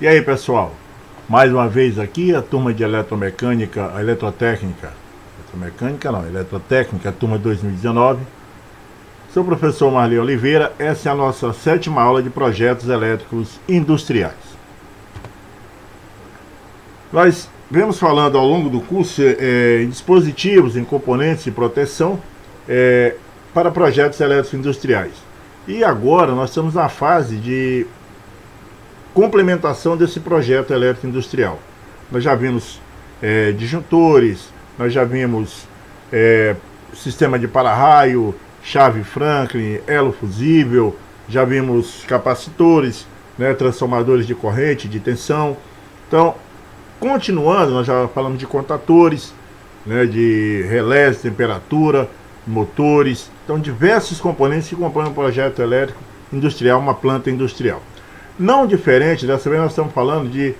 E aí, pessoal, mais uma vez aqui a turma de eletromecânica, a eletrotécnica, eletrotécnica, turma 2019. Sou o professor Marli Oliveira, essa é a nossa 7ª aula de projetos elétricos industriais. Nós vemos falando ao longo do curso em dispositivos, em componentes de proteção para projetos elétricos industriais. E agora nós estamos na fase de complementação desse projeto elétrico industrial. Nós já vimos disjuntores, nós já vimos sistema de para-raio, chave Franklin, elo fusível, já vimos capacitores, transformadores de corrente, de tensão. Então, continuando, nós já falamos de contatores, de relés de temperatura, motores. Então, diversos componentes que compõem um projeto elétrico industrial, uma planta industrial. Não diferente, dessa vez nós estamos falando de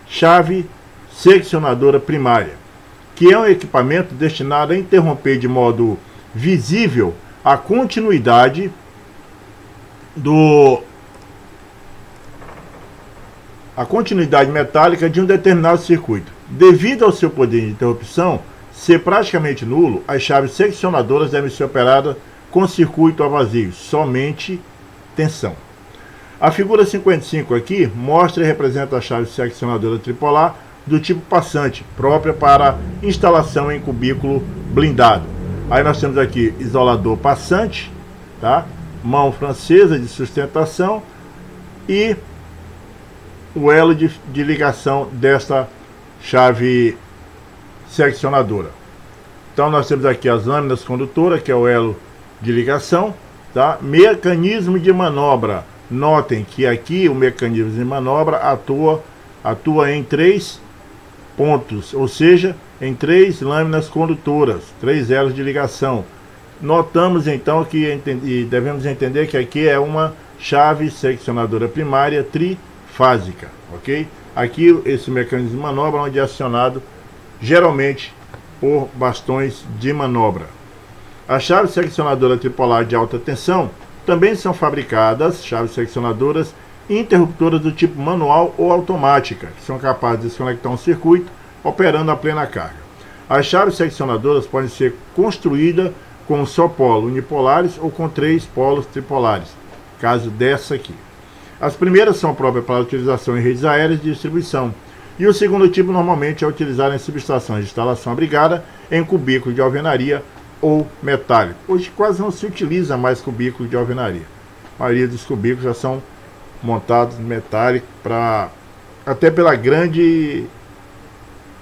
chave seccionadora primária, que é um equipamento destinado a interromper de modo visível a continuidade metálica de um determinado circuito. Devido ao seu poder de interrupção ser praticamente nulo, as chaves seccionadoras devem ser operadas com circuito a vazio, somente tensão. A figura 55 aqui mostra e representa a chave seccionadora tripolar do tipo passante, própria para instalação em cubículo blindado. Aí nós temos aqui isolador passante, tá? Mão francesa de sustentação e o elo de ligação desta chave seccionadora. Então nós temos aqui as lâminas condutoras, que é o elo de ligação, tá? Mecanismo de manobra. Notem que aqui o mecanismo de manobra atua em 3 pontos, ou seja, em 3 lâminas condutoras, 3 elos de ligação. Notamos então que devemos entender que aqui é uma chave seccionadora primária trifásica, ok? Aqui esse mecanismo de manobra onde é acionado geralmente por bastões de manobra. A chave seccionadora tripolar de alta tensão também são fabricadas chaves seccionadoras interruptoras do tipo manual ou automática, que são capazes de desconectar um circuito operando a plena carga. As chaves seccionadoras podem ser construídas com um só polo unipolares ou com 3 polos tripolares, caso dessa aqui. As primeiras são próprias para utilização em redes aéreas de distribuição, e o segundo tipo normalmente é utilizado em subestações de instalação abrigada, em cubículo de alvenaria ou metálico. Hoje quase não se utiliza mais cubículo de alvenaria. A maioria dos cubículos já são montados em metálico, até pela grande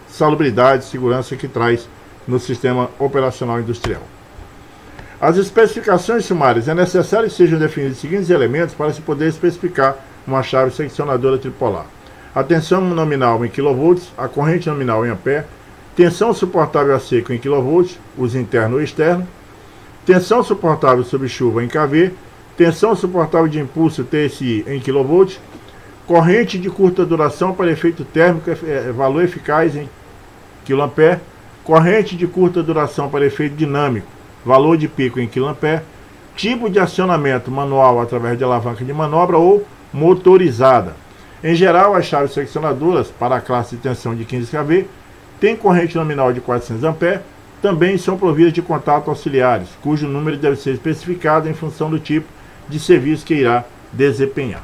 salubridade e segurança que traz no sistema operacional industrial. As especificações sumárias é necessário que sejam definidos os seguintes elementos para se poder especificar uma chave seccionadora tripolar: a tensão nominal em kV, a corrente nominal em ampere, tensão suportável a seco em kV, uso interno ou externo, tensão suportável sob chuva em kV, tensão suportável de impulso TSI em kV, corrente de curta duração para efeito térmico, valor eficaz em kA, corrente de curta duração para efeito dinâmico, valor de pico em kA, tipo de acionamento manual através de alavanca de manobra ou motorizada. Em geral, as chaves seccionadoras para a classe de tensão de 15 kV têm corrente nominal de 400 A, também são providas de contato auxiliares, cujo número deve ser especificado em função do tipo de serviço que irá desempenhar.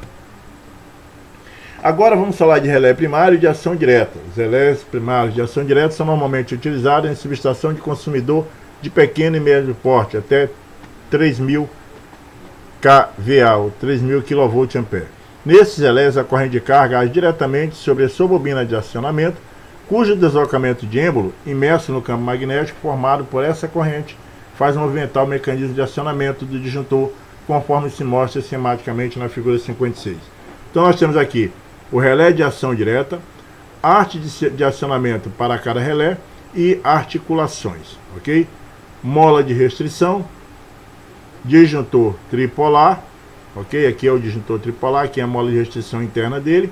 Agora vamos falar de relé primário e de ação direta. Os relés primários de ação direta são normalmente utilizados em subestação de consumidor de pequeno e médio porte, até 3.000 kVA, ou 3.000 kVA. Nesses relés, a corrente de carga age diretamente sobre a sua bobina de acionamento, cujo deslocamento de êmbolo, imerso no campo magnético formado por essa corrente, faz movimentar o mecanismo de acionamento do disjuntor, conforme se mostra esquematicamente na figura 56. Então nós temos aqui o relé de ação direta, arte de acionamento para cada relé e articulações, ok? Mola de restrição, disjuntor tripolar, ok? Aqui é o disjuntor tripolar, aqui é a mola de restrição interna dele,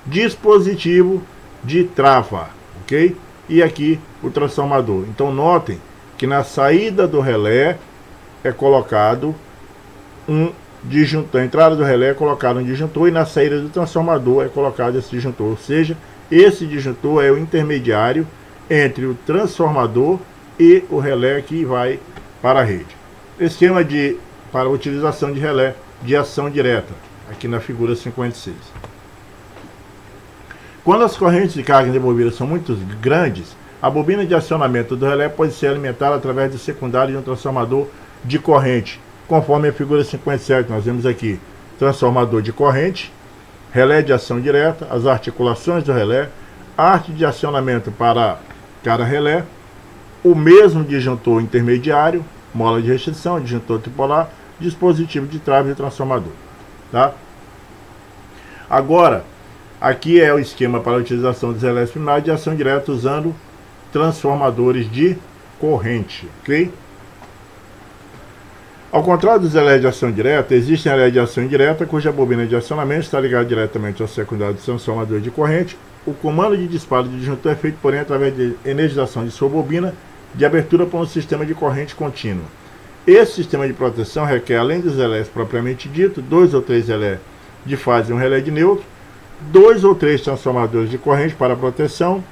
dispositivo de trava, ok? E aqui o transformador. Então notem que na saída do relé é colocado um disjuntor, a entrada do relé é colocado um disjuntor e na saída do transformador é colocado esse disjuntor, ou seja, esse disjuntor é o intermediário entre o transformador e o relé que vai para a rede. Esquema para utilização de relé de ação direta, aqui na figura 56. Quando as correntes de carga desenvolvidas são muito grandes, a bobina de acionamento do relé pode ser alimentada através do secundário de um transformador de corrente, conforme a figura 57, nós vemos aqui transformador de corrente, relé de ação direta, as articulações do relé, arte de acionamento para cada relé, o mesmo disjuntor intermediário, mola de restrição, disjuntor tripolar, dispositivo de trave e transformador. Tá? Agora, aqui é o esquema para a utilização dos relés primários de ação direta usando transformadores de corrente. Ok? Ao contrário dos relés de ação direta, existem relés de ação indireta cuja bobina de acionamento está ligada diretamente ao secundário do transformador de corrente. O comando de disparo do disjuntor é feito, porém, através de energização de sua bobina de abertura para um sistema de corrente contínua. Esse sistema de proteção requer, além dos relés propriamente dito, 2 ou 3 relés de fase e um relé de neutro, 2 ou 3 transformadores de corrente para proteção,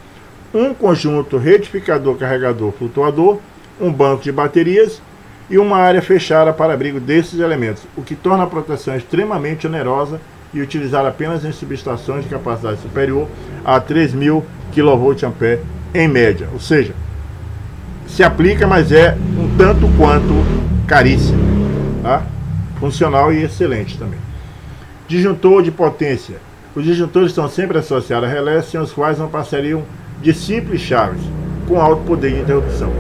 um conjunto retificador carregador flutuador, um banco de baterias e uma área fechada para abrigo desses elementos, o que torna a proteção extremamente onerosa e utilizar apenas em subestações de capacidade superior a 3.000 kVA em média. Ou seja, se aplica, mas é um tanto quanto caríssimo. Tá? Funcional e excelente também. Disjuntor de potência. Os disjuntores estão sempre associados a relés, sem os quais não passariam de simples chaves, com alto poder de interrupção.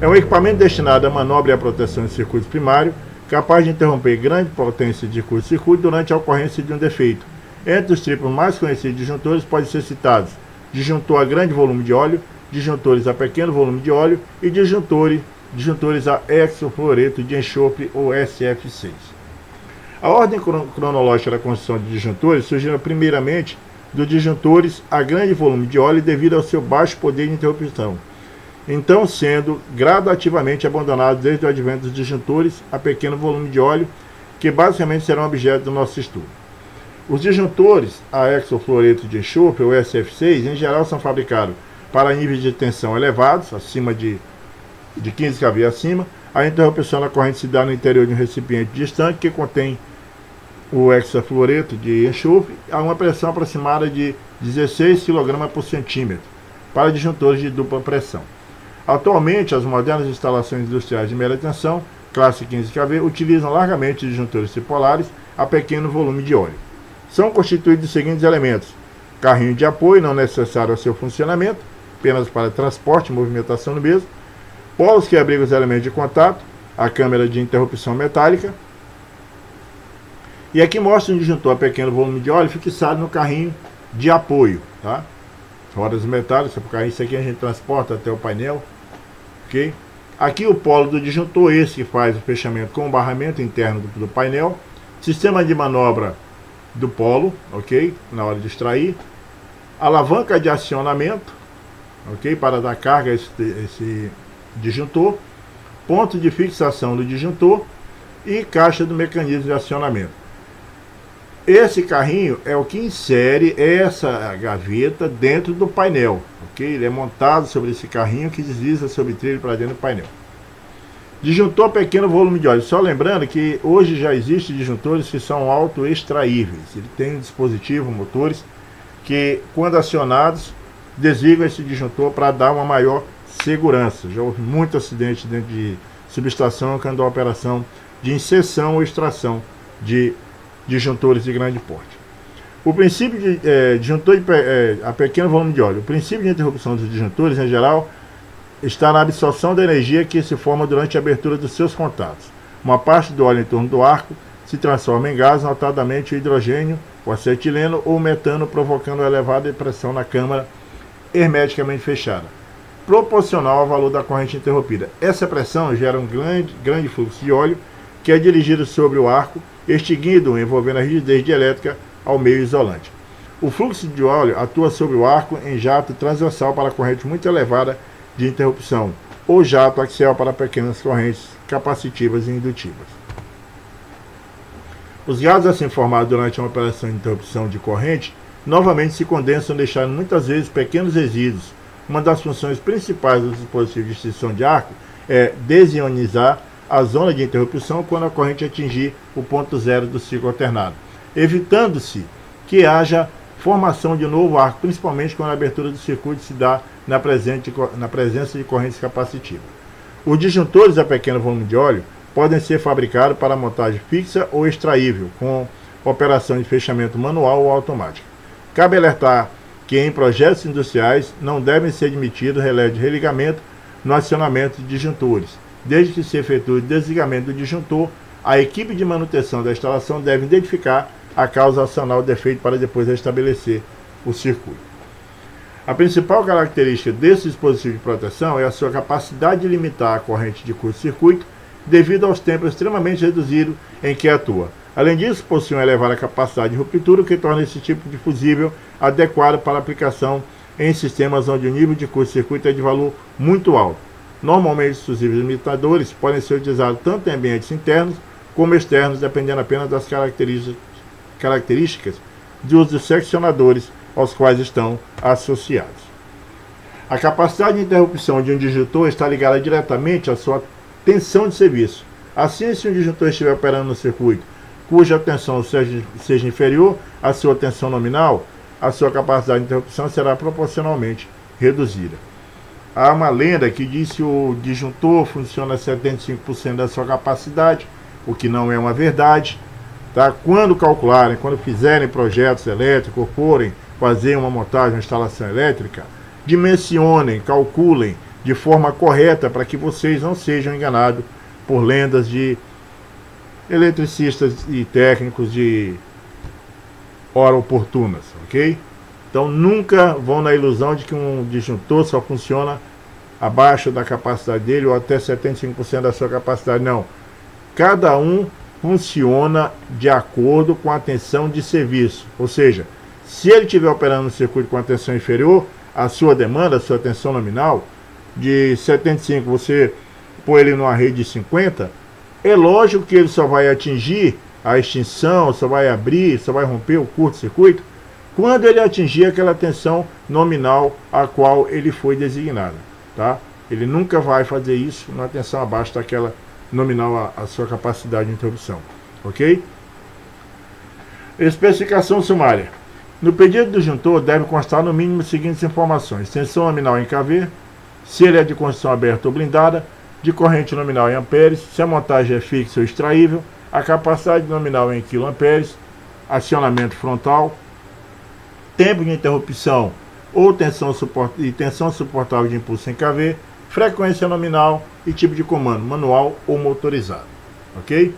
É um equipamento destinado à manobra e à proteção de circuitos primários, capaz de interromper grande potência de curto-circuito durante a ocorrência de um defeito. Entre os tipos mais conhecidos de disjuntores podem ser citados disjuntor a grande volume de óleo, disjuntores a pequeno volume de óleo e disjuntores a hexafluoreto de enxofre ou SF6. A ordem cronológica da construção de disjuntores surgiu primeiramente dos disjuntores a grande volume de óleo devido ao seu baixo poder de interrupção, então sendo gradativamente abandonados desde o advento dos disjuntores a pequeno volume de óleo, que basicamente serão objeto do nosso estudo. Os disjuntores a hexafluoreto de enxofre ou SF6 em geral são fabricados para níveis de tensão elevados, acima de 15 kV acima. A interrupção da corrente se dá no interior de um recipiente distante que contém o hexafluoreto de enxofre a uma pressão aproximada de 16 kg por centímetro para disjuntores de dupla pressão. Atualmente, as modernas instalações industriais de média tensão, classe 15 kV, utilizam largamente disjuntores tripolares a pequeno volume de óleo. São constituídos dos seguintes elementos: carrinho de apoio, não necessário ao seu funcionamento, apenas para transporte e movimentação do mesmo, polos que abrigam os elementos de contato, a câmara de interrupção metálica. E aqui mostra um disjuntor a pequeno volume de óleo fixado no carrinho de apoio, tá? Rodas metálicas, o carrinho, isso aqui a gente transporta até o painel, ok? Aqui o polo do disjuntor, esse que faz o fechamento com o barramento interno do painel, sistema de manobra do polo, ok? Na hora de extrair, alavanca de acionamento, ok? Para dar carga a esse disjuntor, ponto de fixação do disjuntor e caixa do mecanismo de acionamento. Esse carrinho é o que insere essa gaveta dentro do painel, ok? Ele é montado sobre esse carrinho que desliza sobre trilho para dentro do painel. Disjuntor pequeno volume de óleo. Só lembrando que hoje já existem disjuntores que são auto-extraíveis. Ele tem um dispositivo, motores, que quando acionados desligam esse disjuntor para dar uma maior segurança. Já houve muito acidente dentro de subestação quando a operação de inserção ou extração de disjuntores de grande porte. O princípio de disjuntor a pequeno volume de óleo. O princípio de interrupção dos disjuntores, em geral, está na absorção da energia que se forma durante a abertura dos seus contatos. Uma parte do óleo em torno do arco se transforma em gás, notadamente o hidrogênio, o acetileno ou o metano, provocando uma elevada pressão na câmara hermeticamente fechada, proporcional ao valor da corrente interrompida. Essa pressão gera um grande fluxo de óleo que é dirigido sobre o arco, extinguindo, envolvendo a rigidez dielétrica ao meio isolante. O fluxo de óleo atua sobre o arco em jato transversal para a corrente muito elevada de interrupção, ou jato axial para pequenas correntes capacitivas e indutivas. Os gases assim formados durante uma operação de interrupção de corrente novamente se condensam, deixando muitas vezes pequenos resíduos. Uma das funções principais do dispositivo de extinção de arco é desionizar a zona de interrupção quando a corrente atingir o ponto zero do ciclo alternado, evitando-se que haja formação de novo arco, principalmente quando a abertura do circuito se dá na presença de correntes capacitivas. Os disjuntores a pequeno volume de óleo podem ser fabricados para montagem fixa ou extraível, com operação de fechamento manual ou automática. Cabe alertar que em projetos industriais não devem ser admitidos relés de religamento no acionamento de disjuntores. Desde que se efetue o desligamento do disjuntor, a equipe de manutenção da instalação deve identificar a causa acionar o defeito para depois restabelecer o circuito. A principal característica desse dispositivo de proteção é a sua capacidade de limitar a corrente de curto-circuito devido aos tempos extremamente reduzidos em que atua. Além disso, possui uma elevada capacidade de ruptura, o que torna esse tipo de fusível adequado para aplicação em sistemas onde o nível de curto-circuito é de valor muito alto. Normalmente, os fusíveis limitadores podem ser utilizados tanto em ambientes internos como externos, dependendo apenas das características de uso dos seccionadores aos quais estão associados. A capacidade de interrupção de um disjuntor está ligada diretamente à sua tensão de serviço. Assim, se um disjuntor estiver operando no circuito cuja tensão seja inferior à sua tensão nominal, a sua capacidade de interrupção será proporcionalmente reduzida. Há uma lenda que diz que o disjuntor funciona a 75% da sua capacidade, o que não é uma verdade. Tá? Quando calcularem, quando fizerem projetos elétricos, ou forem fazer uma montagem, uma instalação elétrica, dimensionem, calculem de forma correta para que vocês não sejam enganados por lendas de eletricistas e técnicos de hora oportunas, ok? Então nunca vão na ilusão de que um disjuntor só funciona abaixo da capacidade dele ou até 75% da sua capacidade, não. Cada um funciona de acordo com a tensão de serviço, ou seja, se ele estiver operando no circuito com a tensão inferior, a sua demanda, a sua tensão nominal de 75, você põe ele numa rede de 50, é lógico que ele só vai atingir a extinção, só vai abrir, só vai romper o curto-circuito quando ele atingir aquela tensão nominal a qual ele foi designado, tá? Ele nunca vai fazer isso numa tensão abaixo daquela nominal a sua capacidade de interrupção, ok? Especificação sumária. No pedido do disjuntor deve constar no mínimo as seguintes informações: tensão nominal em kV, se ele é de construção aberta ou blindada, de corrente nominal em amperes, se a montagem é fixa ou extraível, a capacidade nominal em quiloamperes, acionamento frontal, tempo de interrupção ou tensão suportável de impulso em kV, frequência nominal e tipo de comando, manual ou motorizado, ok?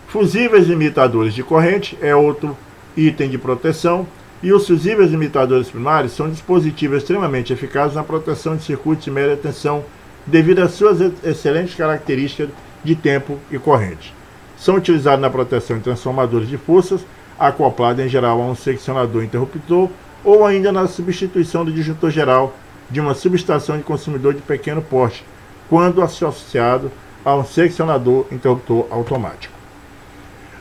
Fusíveis limitadores de corrente é outro item de proteção, e os fusíveis limitadores primários são dispositivos extremamente eficazes na proteção de circuitos de média tensão devido às suas excelentes características de tempo e corrente. São utilizados na proteção de transformadores de forças, acoplados em geral a um seccionador interruptor, ou ainda na substituição do disjuntor geral de uma subestação de consumidor de pequeno porte, quando associado a um seccionador interruptor automático.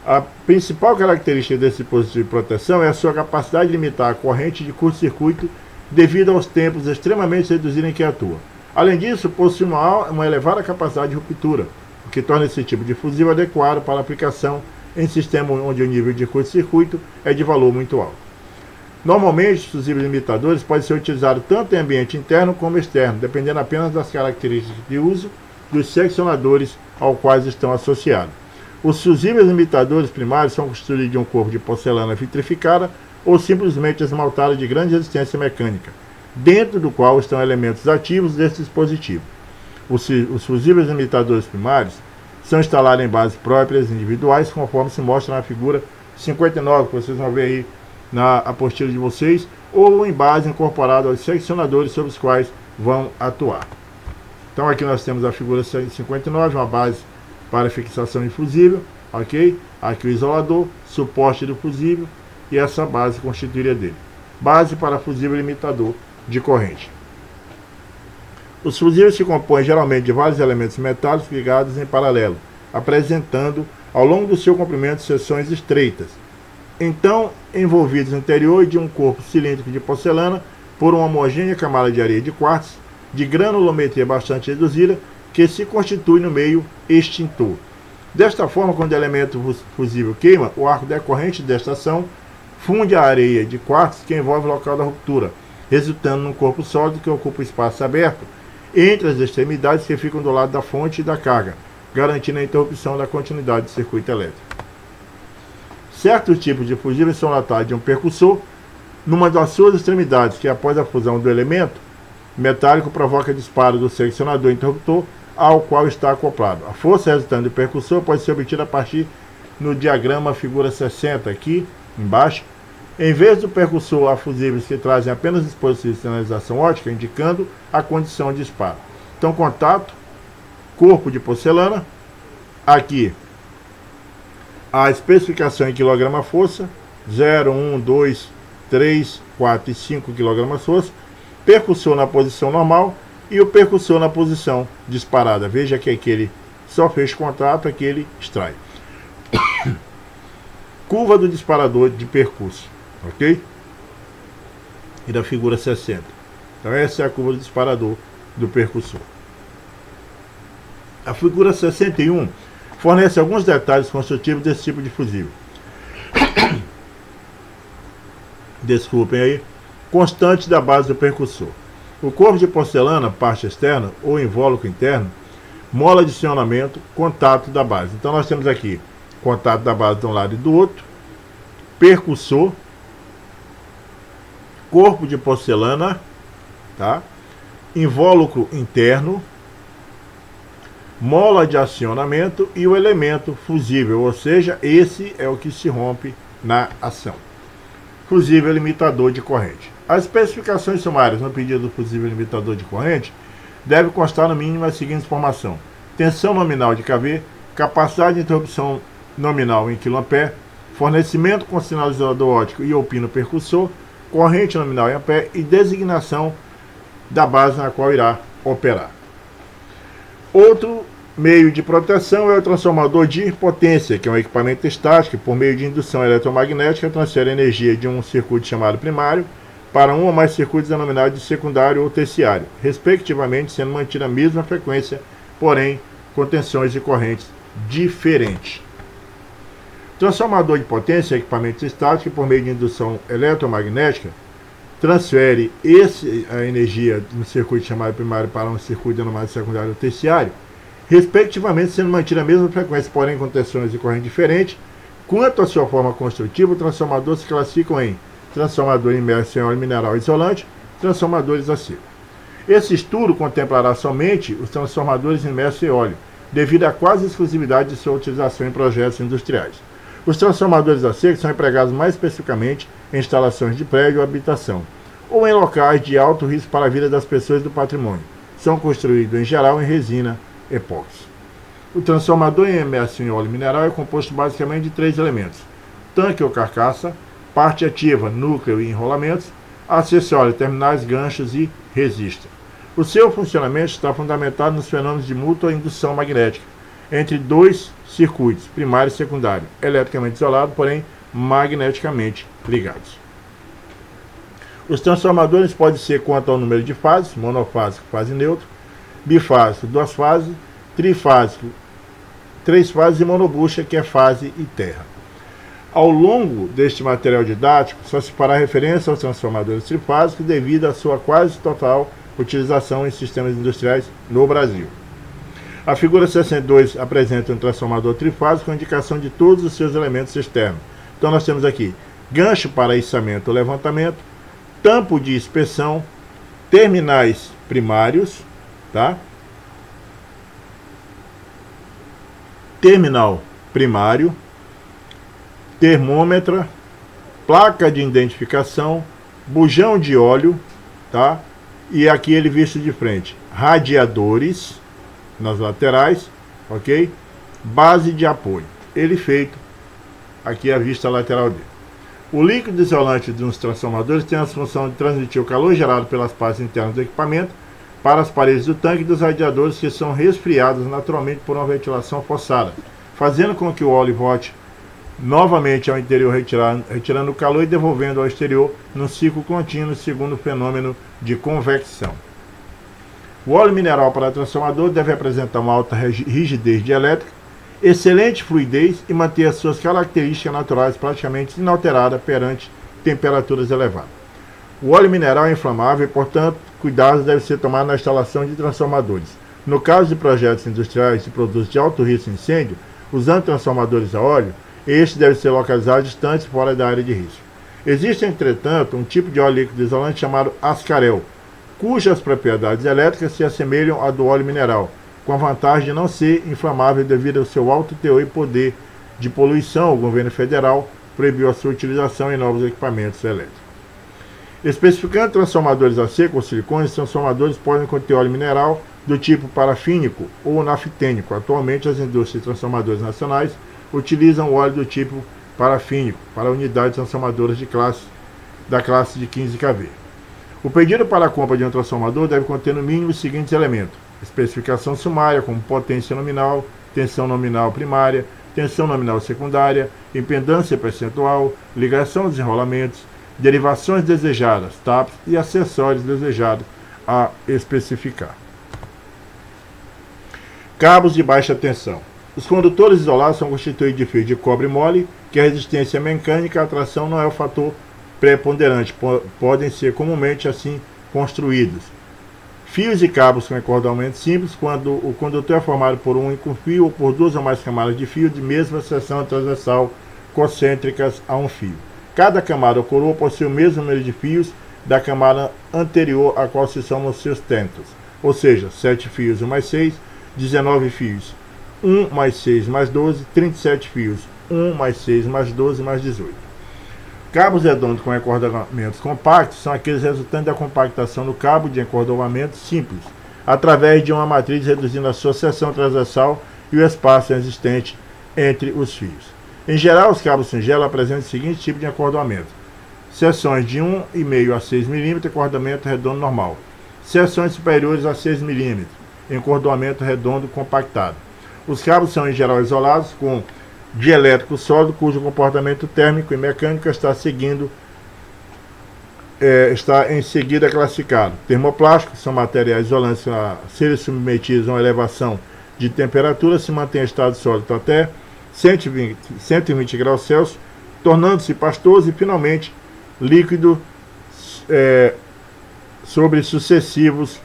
A principal característica desse dispositivo de proteção é a sua capacidade de limitar a corrente de curto-circuito devido aos tempos extremamente reduzidos em que atua. Além disso, possui uma elevada capacidade de ruptura, o que torna esse tipo de fusível adequado para aplicação em sistema onde o nível de curto-circuito é de valor muito alto. Normalmente, os fusíveis limitadores podem ser utilizados tanto em ambiente interno como externo, dependendo apenas das características de uso dos seccionadores aos quais estão associados. Os fusíveis limitadores primários são construídos de um corpo de porcelana vitrificada ou simplesmente esmaltada de grande resistência mecânica, dentro do qual estão elementos ativos desse dispositivo. Os fusíveis limitadores primários são instalados em bases próprias individuais, conforme se mostra na figura 59, que vocês vão ver aí na apostila de vocês, ou em base incorporada aos seccionadores sobre os quais vão atuar. Então aqui nós temos a figura 59, uma base para fixação de fusível, ok? Aqui o isolador, suporte do fusível e essa base constituiria dele. Base para fusível limitador de corrente. Os fusíveis se compõem geralmente de vários elementos metálicos ligados em paralelo, apresentando ao longo do seu comprimento, seções estreitas, então envolvidos no interior de um corpo cilíndrico de porcelana por uma homogênea camada de areia de quartzo, de granulometria bastante reduzida, que se constitui no meio extintor. Desta forma, quando o elemento fusível queima, o arco decorrente desta ação funde a areia de quartzo que envolve o local da ruptura, resultando num corpo sólido que ocupa o espaço aberto entre as extremidades que ficam do lado da fonte e da carga, garantindo a interrupção da continuidade do circuito elétrico. Certos tipos de fusíveis são tratados de um percussor numa das suas extremidades, que após a fusão do elemento metálico provoca disparo do seccionador interruptor ao qual está acoplado. A força resultante do percussor pode ser obtida a partir no diagrama figura 60 aqui embaixo. Em vez do percussor, há fusíveis que trazem apenas dispositivos de sinalização ótica, indicando a condição de disparo. Então, contato, corpo de porcelana, aqui a especificação em quilograma-força, 0, 1, 2, 3, 4 e 5 kg-força, percussor na posição normal e o percussor na posição disparada. Veja que aqui ele só fez contato, aqui ele extrai. Curva do disparador de percurso, ok? E da figura 60. Então essa é a curva do disparador do percussor. A figura 61 fornece alguns detalhes construtivos desse tipo de fusível. Desculpem aí. Constante da base do percussor. O corpo de porcelana, parte externa ou invólucro interno, mola de acionamento, contato da base. Então nós temos aqui contato da base de um lado e do outro, percussor, corpo de porcelana, tá? Invólucro interno, mola de acionamento e o elemento fusível, ou seja, esse é o que se rompe na ação. Fusível limitador de corrente. As especificações sumárias no pedido do fusível limitador de corrente deve constar no mínimo a seguinte informação: tensão nominal de kV, capacidade de interrupção nominal em kA, fornecimento com sinalizador óptico e ou pino percussor, corrente nominal em ampere e designação da base na qual irá operar. Outro meio de proteção é o transformador de potência, que é um equipamento estático que, por meio de indução eletromagnética, transfere energia de um circuito chamado primário para um ou mais circuitos denominados de secundário ou terciário, respectivamente, sendo mantida a mesma frequência, porém com tensões de correntes diferentes. Transformador de potência é equipamento estático que, por meio de indução eletromagnética, transfere a energia de um circuito chamado primário para um circuito denominado secundário ou terciário, respectivamente, sendo mantida a mesma frequência, porém com tensões de corrente diferentes. Quanto à sua forma construtiva, o transformador se classificam em transformador imerso em óleo mineral isolante, transformadores a seco. Esse estudo contemplará somente os transformadores imersos em óleo, devido à quase exclusividade de sua utilização em projetos industriais. Os transformadores a seco são empregados mais especificamente em instalações de prédio ou habitação, ou em locais de alto risco para a vida das pessoas e do patrimônio. São construídos, em geral, em resina epóxi. O transformador imerso em óleo mineral é composto basicamente de 3 elementos: tanque ou carcaça, parte ativa, núcleo e enrolamentos, acessórios, terminais, ganchos e resistor. O seu funcionamento está fundamentado nos fenômenos de mútua indução magnética entre dois circuitos, primário e secundário, eletricamente isolados, porém magneticamente ligados. Os transformadores podem ser quanto ao número de fases: monofásico, fase neutra; bifásico, 2 fases; trifásico, 3 fases; e monobucha, que é fase e terra. Ao longo deste material didático, só se fará referência aos transformadores trifásicos devido à sua quase total utilização em sistemas industriais no Brasil. A figura 62 apresenta um transformador trifásico com indicação de todos os seus elementos externos. Então nós temos aqui gancho para içamento ou levantamento, tampo de inspeção, terminais primários, tá? Terminal primário, termômetro, placa de identificação, bujão de óleo, tá? E aqui ele visto de frente, radiadores nas laterais, ok? Base de apoio, ele feito aqui a vista lateral dele. O líquido isolante de uns transformadores tem a função de transmitir o calor gerado pelas partes internas do equipamento para as paredes do tanque e dos radiadores, que são resfriados naturalmente por uma ventilação forçada, fazendo com que o óleo volte novamente ao interior, retirando o calor e devolvendo ao exterior num ciclo contínuo, segundo o fenômeno de convecção. O óleo mineral para transformador deve apresentar uma alta rigidez dielétrica, excelente fluidez e manter as suas características naturais praticamente inalteradas perante temperaturas elevadas. O óleo mineral é inflamável e, portanto, cuidados devem ser tomados na instalação de transformadores. No caso de projetos industriais de produtos de alto risco de incêndio, usando transformadores a óleo, estes devem ser localizados distantes fora da área de risco. Existe, entretanto, um tipo de óleo líquido isolante chamado ascarel, cujas propriedades elétricas se assemelham à do óleo mineral, com a vantagem de não ser inflamável devido ao seu alto teor e poder de poluição. O governo federal proibiu a sua utilização em novos equipamentos elétricos. Especificando transformadores a seco ou silicone, os transformadores podem conter óleo mineral do tipo parafínico ou naftênico. Atualmente, as indústrias de transformadores nacionais utilizam o óleo do tipo parafínico para unidades transformadoras da classe de 15 kV. O pedido para a compra de um transformador deve conter no mínimo os seguintes elementos: especificação sumária, como potência nominal, tensão nominal primária, tensão nominal secundária, impedância percentual, ligação dos enrolamentos, derivações desejadas, TAPs e acessórios desejados a especificar. Cabos de baixa tensão. Os condutores isolados são constituídos de fios de cobre mole, que a resistência mecânica à tração não é o fator preponderante, podem ser comumente assim construídos. Fios e cabos com encordoamento simples, quando o condutor é formado por um único fio ou por duas ou mais camadas de fio de mesma seção transversal concêntricas a um fio. Cada camada ou coroa possui o mesmo número de fios da camada anterior a qual se somam os seus tentos, ou seja, 7 fios 1 mais 6, 19 fios, 1 mais 6 mais 12, 37 fios, 1 mais 6 mais 12 mais 18. Cabos redondos com encordoamentos compactos são aqueles resultantes da compactação do cabo de encordoamento simples, através de uma matriz reduzindo a sua seção transversal e o espaço existente entre os fios. Em geral, os cabos singelos apresentam o seguinte tipo de encordoamento: seções de 1,5 a 6 mm, encordoamento redondo normal; seções superiores a 6 mm, encordoamento redondo compactado. Os cabos são em geral isolados com dielétrico sólido, cujo comportamento térmico e mecânico está em seguida classificado. Termoplásticos são materiais isolantes a serem submetidos a uma elevação de temperatura, se mantém em estado sólido até 120 graus Celsius, tornando-se pastoso e finalmente líquido sobre sucessivos.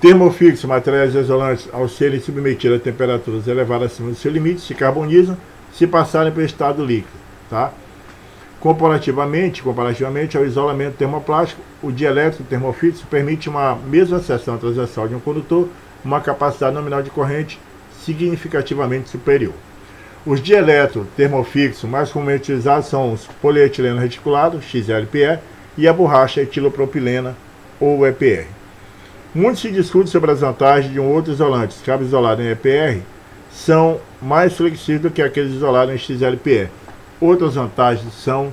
Termofixos, materiais isolantes, ao serem submetidos a temperaturas elevadas acima do seu limite, se carbonizam se passarem para o estado líquido. Tá? Comparativamente ao isolamento termoplástico, o dielétrico termofixo permite uma mesma seção transversal de um condutor, uma capacidade nominal de corrente significativamente superior. Os dielétricos termofixos mais comumente utilizados são os polietileno reticulado, XLPE, e a borracha etilopropilena, ou EPR. Muito se discute sobre as vantagens de um outro isolante. Os cabos isolados em EPR são mais flexíveis do que aqueles isolados em XLPE. Outras vantagens são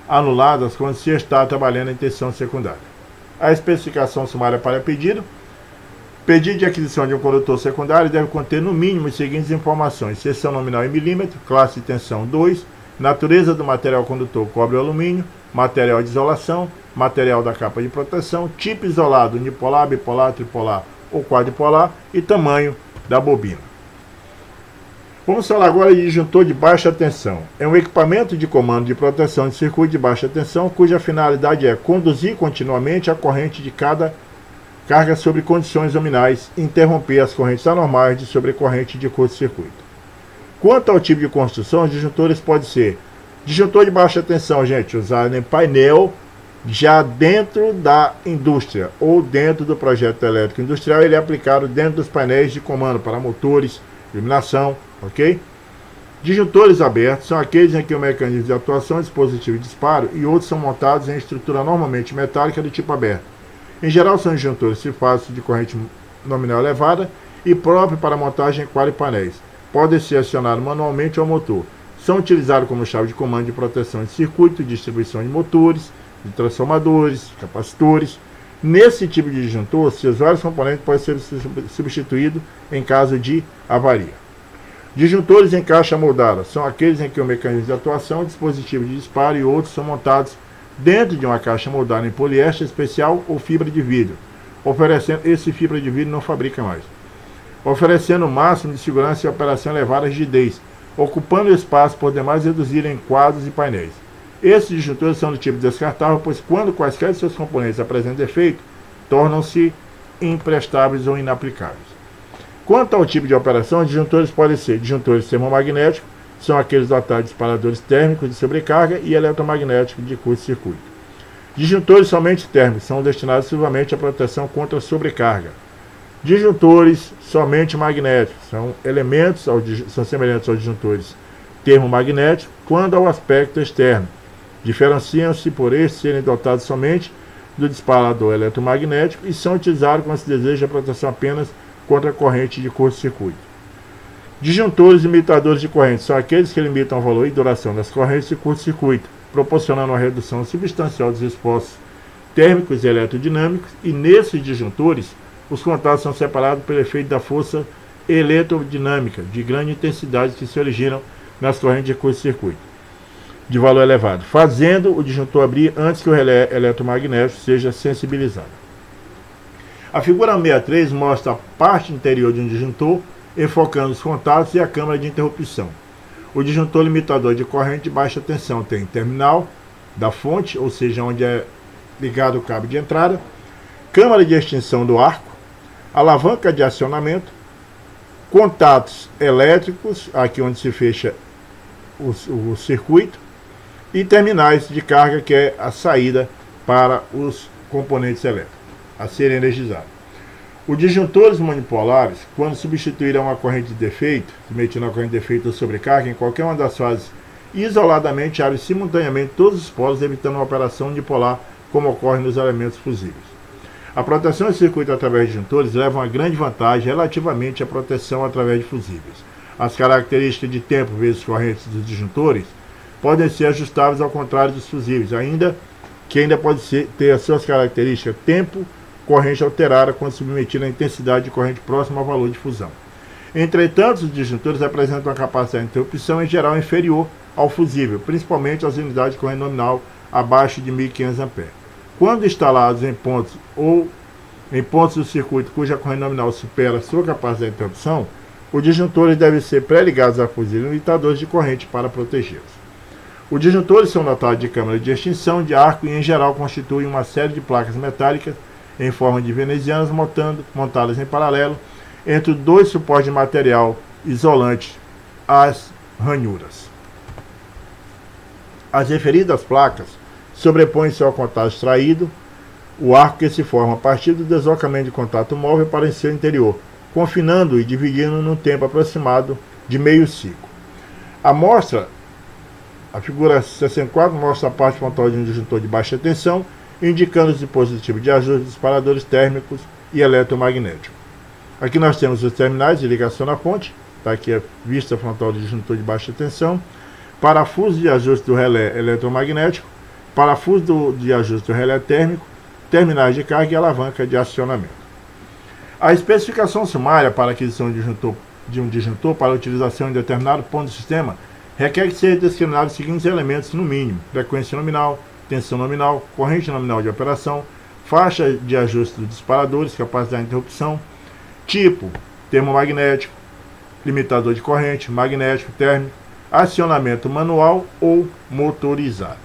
anuladas quando se está trabalhando em tensão secundária. A especificação sumária para pedido. Pedido de aquisição de um condutor secundário deve conter no mínimo as seguintes informações: seção nominal em milímetro, classe de tensão 2, natureza do material condutor cobre ou alumínio, material de isolação, material da capa de proteção, tipo isolado unipolar, bipolar, tripolar ou quadripolar e tamanho da bobina. Vamos falar agora de disjuntor de baixa tensão. É um equipamento de comando de proteção de circuito de baixa tensão cuja finalidade é conduzir continuamente a corrente de cada carga sobre condições nominais e interromper as correntes anormais de sobrecorrente de curto-circuito. Quanto ao tipo de construção, os disjuntores podem ser disjuntor de baixa tensão, gente, usado em painel já dentro da indústria ou dentro do projeto elétrico industrial. Ele é aplicado dentro dos painéis de comando para motores, iluminação, ok? Disjuntores abertos são aqueles em que o mecanismo de atuação é dispositivo de disparo e outros são montados em estrutura normalmente metálica do tipo aberto. Em geral, são disjuntores trifásicos de corrente nominal elevada e próprios para montagem em quadripainéis. Podem ser acionados manualmente ao motor. São utilizados como chave de comando de proteção de circuito, distribuição de motores, de transformadores, capacitores. Nesse tipo de disjuntor, seus vários componentes podem ser substituídos em caso de avaria. Disjuntores em caixa moldada são aqueles em que o mecanismo de atuação, dispositivo de disparo e outros são montados dentro de uma caixa moldada em poliéster especial ou fibra de vidro, oferecendo esse fibra de vidro não fabrica mais, oferecendo o máximo de segurança e operação elevada rigidez, ocupando espaço por demais reduzir em quadros e painéis. Esses disjuntores são do tipo descartável, pois quando quaisquer de seus componentes apresentam defeito, tornam-se imprestáveis ou inaplicáveis. Quanto ao tipo de operação, disjuntores podem ser disjuntores termomagnéticos, são aqueles dotados de disparadores térmicos de sobrecarga e eletromagnéticos de curto-circuito. Disjuntores somente térmicos são destinados exclusivamente à proteção contra sobrecarga. Disjuntores somente magnéticos são são semelhantes aos disjuntores termomagnéticos quando ao aspecto externo. Diferenciam-se por estes serem dotados somente do disparador eletromagnético e são utilizados quando se deseja a proteção apenas contra a corrente de curto-circuito. Disjuntores limitadores de corrente são aqueles que limitam o valor e duração das correntes de curto-circuito, proporcionando uma redução substancial dos esforços térmicos e eletrodinâmicos, e nesses disjuntores os contatos são separados pelo efeito da força eletrodinâmica de grande intensidade que se originam nas correntes de curto-circuito de valor elevado, fazendo o disjuntor abrir antes que o relé eletromagnético seja sensibilizado. A figura 63 mostra a parte interior de um disjuntor, enfocando os contatos e a câmara de interrupção. O disjuntor limitador de corrente de baixa tensão tem terminal da fonte, ou seja, onde é ligado o cabo de entrada, câmara de extinção do arco, alavanca de acionamento, contatos elétricos, aqui onde se fecha o circuito, e terminais de carga, que é a saída para os componentes elétricos a serem energizados. Os disjuntores monopolares, quando substituírem uma corrente de defeito, submetindo a corrente de defeito ou sobrecarga em qualquer uma das fases, isoladamente abrem simultaneamente todos os polos, evitando uma operação unipolar, como ocorre nos elementos fusíveis. A proteção de circuito através de disjuntores leva uma grande vantagem relativamente à proteção através de fusíveis. As características de tempo vezes correntes dos disjuntores podem ser ajustáveis ao contrário dos fusíveis, que ainda pode ter as suas características tempo, corrente alterada quando submetida à intensidade de corrente próxima ao valor de fusão. Entretanto, os disjuntores apresentam uma capacidade de interrupção em geral inferior ao fusível, principalmente as unidades de corrente nominal abaixo de 1.500 A. Quando instalados em pontos do circuito cuja corrente nominal supera a sua capacidade de interrupção, os disjuntores devem ser pré-ligados a fusíveis limitadores de corrente para protegê-los. Os disjuntores são dotados de câmara de extinção de arco e, em geral, constituem uma série de placas metálicas em forma de venezianas montadas em paralelo entre dois suportes de material isolante, as ranhuras. As referidas placas sobrepõem-se ao contato extraído, o arco que se forma a partir do deslocamento de contato móvel para em seu interior, confinando e dividindo num tempo aproximado de meio ciclo. A figura 64 mostra a parte frontal de um disjuntor de baixa tensão, indicando os dispositivos de ajuste de disparadores térmicos e eletromagnéticos. Aqui nós temos os terminais de ligação na fonte, está aqui a vista frontal do disjuntor de baixa tensão, parafuso de ajuste do relé eletromagnético, parafuso de ajuste do relé térmico, terminais de carga e alavanca de acionamento. A especificação sumária para a aquisição de um disjuntor para utilização em determinado ponto do sistema requer que sejam discriminados os seguintes elementos no mínimo: frequência nominal, tensão nominal, corrente nominal de operação, faixa de ajuste dos disparadores, capacidade de interrupção, tipo, termomagnético, limitador de corrente, magnético, térmico, acionamento manual ou motorizado.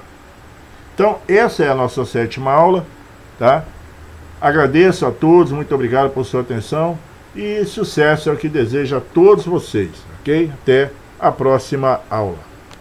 Então, essa é a nossa 7ª aula, tá? Agradeço a todos, muito obrigado por sua atenção e sucesso é o que desejo a todos vocês, ok? Até a próxima aula.